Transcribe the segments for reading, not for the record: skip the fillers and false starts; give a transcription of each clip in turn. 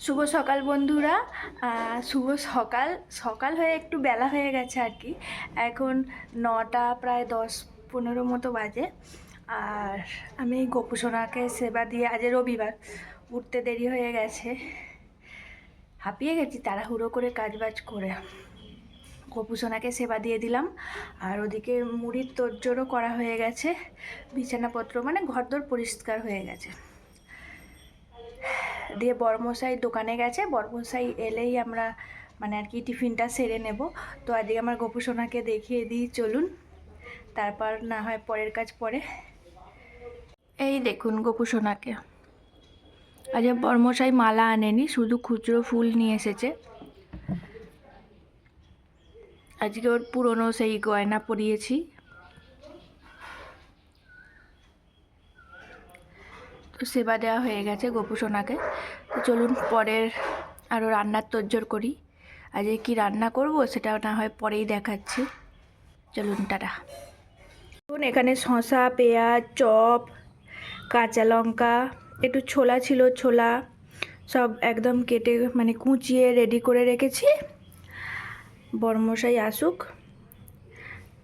শুভ সকাল বন্ধুরা। শুভ সকাল। সকাল হয়ে একটু বেলা হয়ে গেছে আর কি। এখন 9টা প্রায় 10-15 মতো বাজে। আর আমি গোপুসোনাকে সেবা দিয়ে, আজ রবিবার, উঠতে দেরি হয়ে গেছে, হাঁপিয়ে গেছি তাড়াহুড়ো করে কাজবাজ করে। গোপুসোনাকে সেবা দিয়ে দিলাম। আর ওদিকে মুড়ির তোড়জোড়ও করা হয়ে গেছে, বিছানাপত্র মানে ঘরদোর পরিষ্কার হয়ে গেছে। দিয়ে বড়মশাই দোকানে গেছে, বড়মশাই এলেই আমরা মানে আর কি টিফিনটা সেরে নেব। তো আজকে আমার গোপুসোনাকে দেখিয়ে দিই, চলুন, তারপর না হয় পরের কাজ পরে। এই দেখুন গোপুসোনাকে। আজ বড়মশাই মালা আনেনি, শুধু খুচরো ফুল নিয়ে এসেছে। আজকে ওর পুরনো সেই গয়না পরিয়েছি। তো সেবা দেওয়া হয়ে গেছে গোপুসোনাকে। তো চলুন পরের আরও রান্নার তোড়জোড় করি। আজকে কি রান্না করব সেটা না হয় পরেই দেখাচ্ছি। চলুন, টাটা। দেখুন এখানে শসা, পেঁয়াজ, চপ, কাঁচা লঙ্কা, একটু ছোলা ছিল, ছোলা সব একদম কেটে মানে কুচিয়ে রেডি করে রেখেছি। বড়মশাই আসুক,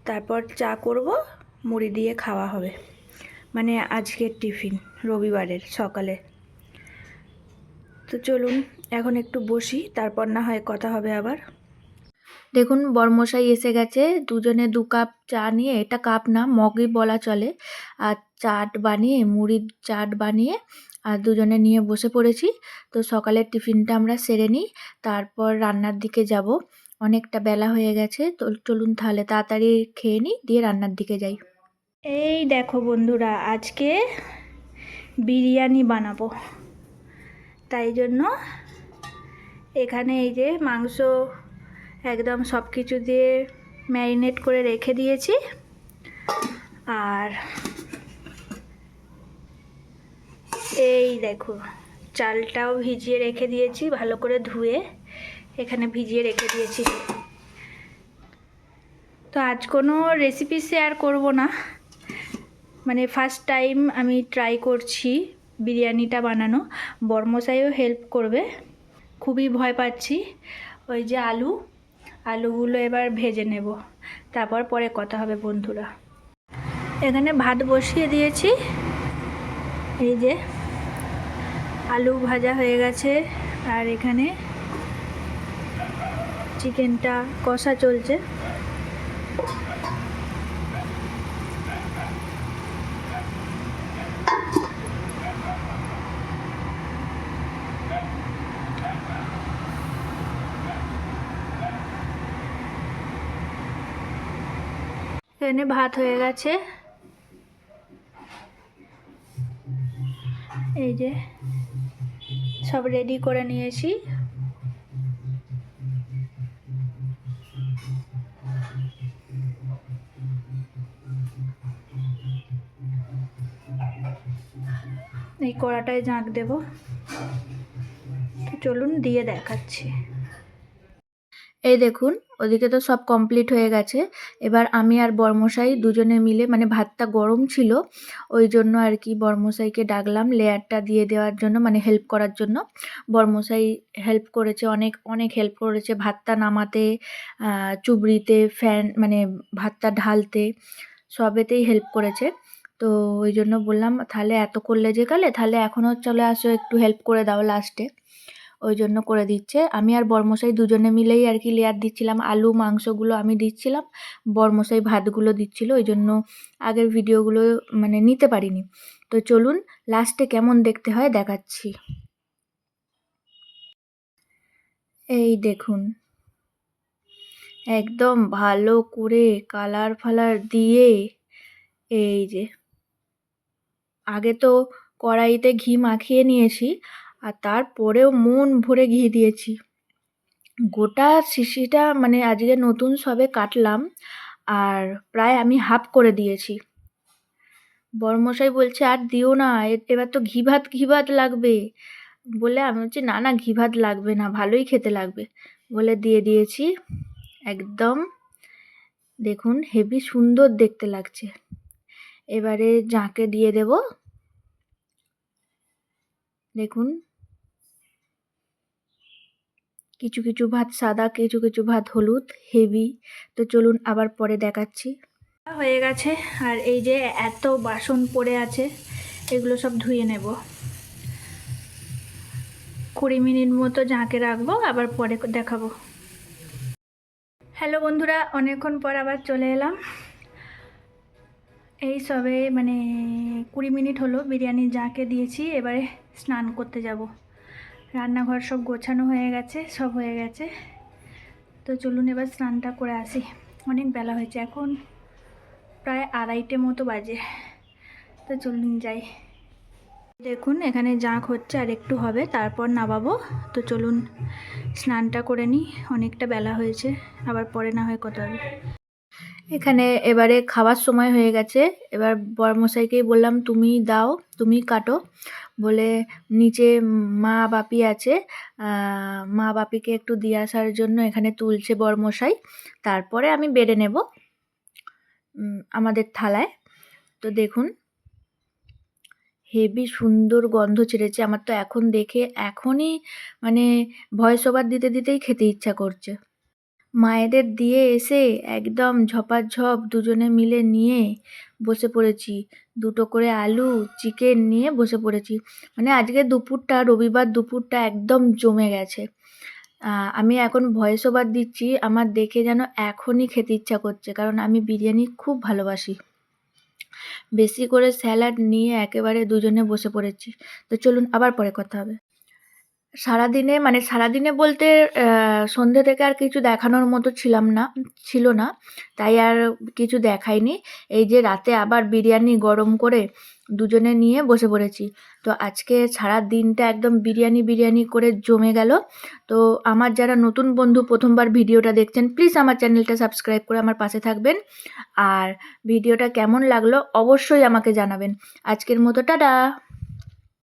তারপর চা করব, মুড়ি দিয়ে খাওয়া হবে, মানে আজকের টিফিন রবিবারের সকালে। তো চলুন এখন একটু বসি, তারপর না হয় কথা হবে আবার। দেখুন বড়মশাই এসে গেছে, দুজনে 2 কাপ চা নিয়ে, এটা কাপ না মগই বলা চলে, আর চাট বানিয়ে, মুড়ির চাট বানিয়ে আর দুজনে নিয়ে বসে পড়েছি। তো সকালের টিফিনটা আমরা সেরে নিই, তারপর রান্নার দিকে যাব। অনেকটা বেলা হয়ে গেছে, তো চলুন তাহলে তাড়াতাড়ি খেয়ে নিই, দিয়ে রান্নার দিকে যাই। এই দেখো বন্ধুরা, আজকে বিরিয়ানি বানাবো, তাই জন্য এখানে এই যে মাংস একদম সব কিছু দিয়ে ম্যারিনেট করে রেখে দিয়েছি। আর এই দেখো চালটাও ভিজিয়ে রেখে দিয়েছি, ভালো করে ধুয়ে এখানে ভিজিয়ে রেখে দিয়েছি। তো আজ কোনো রেসিপি শেয়ার করব না, মানে ফার্স্ট টাইম আমি ট্রাই করছি বিরিয়ানিটা বানানো। বড়মশাইও হেল্প করবে, খুবই ভয় পাচ্ছি। ওই যে আলুগুলো এবার ভেজে নেব, তারপর পরে কথা হবে বন্ধুরা। এখানে ভাত বসিয়ে দিয়েছি, এই যে আলু ভাজা হয়ে গেছে, আর এখানে চিকেনটা কষা চলছে। এখানে ভাত হয়ে গেছে, এই যে সব রেডি করে নিয়েছি। এই কড়াটায় ঝাঁক দেব, চলুন দিয়ে দেখাচ্ছি। এই দেখুন ওদিকে তো সব কমপ্লিট হয়ে গেছে। এবার আমি আর বড়মশাই দুজনে মিলে, মানে ভাতটা গরম ছিল ওই জন্য আর কি বড়মশাইকে ডাকলাম লেয়ারটা দিয়ে দেওয়ার জন্য, মানে হেল্প করার জন্য। বড়মশাই হেল্প করেছে, অনেক অনেক হেল্প করেছে, ভাতটা নামাতে, চুবড়িতে, ফ্যান মানে ভাতটা ঢালতে, সবেতেই হেল্প করেছে। তো ওই জন্য বললাম তাহলে এত করলে যে কালে, তাহলে এখনও চলে আসো, একটু হেল্প করে দাও লাস্টে। ওই জন্য করে দিচ্ছে। আমি আর বড়মশাই দুজনে মিলেই আর কি লেয়ার দিচ্ছিলাম, আলু মাংসগুলো আমি দিচ্ছিলাম, বড়মশাই ভাতগুলো দিচ্ছিল, ওই জন্য আগের ভিডিওগুলো মানে নিতে পারিনি। তো চলুন লাস্টে কেমন দেখতে হয় দেখাচ্ছি। এই দেখুন একদম ভালো করে কালার ফালার দিয়ে, এই যে আগে তো কড়াইতে ঘি মাখিয়ে নিয়েছি, আর তারপরেও মন ভরে ঘি দিয়েছি। গোটা শিশিটা মানে আজকে নতুন সবে কাটলাম, আর প্রায় আমি হাফ করে দিয়েছি। বড়মশাই বলছে আর দিও না, এবার তো ঘি ভাত লাগবে বলে, আমি বলছি না না ঘি ভাত লাগবে না, ভালোই খেতে লাগবে বলে দিয়ে দিয়েছি। একদম দেখুন হেভি সুন্দর দেখতে লাগছে। এবারে জাঁকে দিয়ে দেব, দেখুন কিছু কিছু ভাত সাদা, কিছু কিছু ভাত হলুদ, হেভি। তো চলুন আবার পরে দেখাচ্ছি। হয়ে গেছে, আর এই যে এত বাসন পড়ে আছে, এগুলো সব ধুয়ে নেব। 20 মিনিট মতো ঝাঁকে রাখবো, আবার পরে দেখাবো। হ্যালো বন্ধুরা, অনেকক্ষণ পর আবার চলে এলাম। এই সবে 20 মিনিট হলো বিরিয়ানি ঝাঁকে দিয়েছি, এবারে স্নান করতে যাব। রান্নাঘর সব গোছানো হয়ে গেছে, সব হয়ে গেছে। তো চলুন এবার স্নানটা করে আসি। অনেক বেলা হয়েছে, এখন প্রায় 2:30 মতো বাজে। তো চলুন যাই। দেখুন এখানে জাঁক হচ্ছে, আর একটু হবে তারপর নামাবো। তো চলুন স্নানটা করে নিই, অনেকটা বেলা হয়েছে, আবার পরে না হয় কথা হবে। এখানে এবারে খাওয়ার সময় হয়ে গেছে। এবার বরমশাইকেই বললাম তুমি দাও, তুমি কাটো। বলে নিচে মা বাপি আছে, মা বাপিকে একটু দিয়ে আসার জন্য এখানে তুলছে বরমশাই। তারপরে আমি বেড়ে নেব আমাদের থালায়। তো দেখুন হেভি সুন্দর গন্ধ ছেড়েছে। আমার তো এখন দেখে এখনই ভয়েস ওভার দিতে দিতেই খেতে ইচ্ছা করছে। মায়েদের দিয়ে এসে একদম ঝপাঝপ দুজনে মিলে নিয়ে বসে পড়েছি। 2টো করে আলু, চিকেন নিয়ে বসে পড়েছি। আজকে দুপুরটা, রবিবার দুপুরটা একদম জমে গেছে। আমি এখন ভয়েস ওভার দিচ্ছি, আমার দেখে যেন এখনই খেতে ইচ্ছা করছে, কারণ আমি বিরিয়ানি খুব ভালোবাসি। বেশি করে স্যালাড নিয়ে একেবারে দুজনে বসে পড়েছি। তো চলুন আবার পরে কথা হবে। সারাদিনে বলতে সন্ধ্যে থেকে আর কিছু দেখানোর মতো ছিল না, তাই আর কিছু দেখাইনি। এই যে রাতে আবার বিরিয়ানি গরম করে দুজনে নিয়ে বসে পড়েছি। তো আজকে সারা দিনটা একদম বিরিয়ানি করে জমে গেল। তো আমার যারা নতুন বন্ধু প্রথমবার ভিডিওটা দেখছেন, প্লিজ আমার চ্যানেলটা সাবস্ক্রাইব করে আমার পাশে থাকবেন। আর ভিডিওটা কেমন লাগলো অবশ্যই আমাকে জানাবেন। আজকের মতো টাটা।